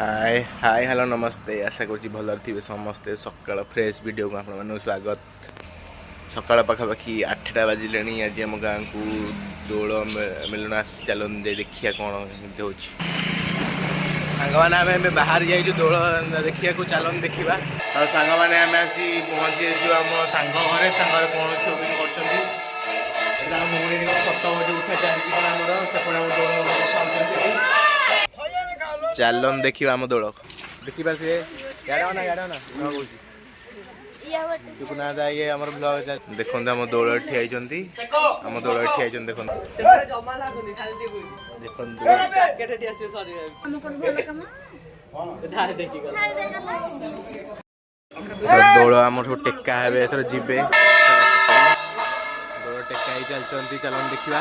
हाय hi hello नमस्ते आशा करुँच भल थे समस्ते सकाल फ्रेश वीडियो को आप स्वागत। सकाल पखापाखि 8टा बाजिले आज आम गाँ को दौड़ मिलन आस चल देखिए कौन हो सांग मैंने आम बाहर जाइए दौड़ देखा चलन देखा और सांग मैंने आम आसी पहुँची आम सांग घरे सांगे कौन शॉपिंग कर फटो उठा चलती कौन दौड़ चलन देखा आम दौड़ देखा ये आम ब्लग देखते आम दौड़ ठिया आम दौड़ ठिया देख दौड़ आम सब टेका हे जी दौड़ टेका चलती चलन देखा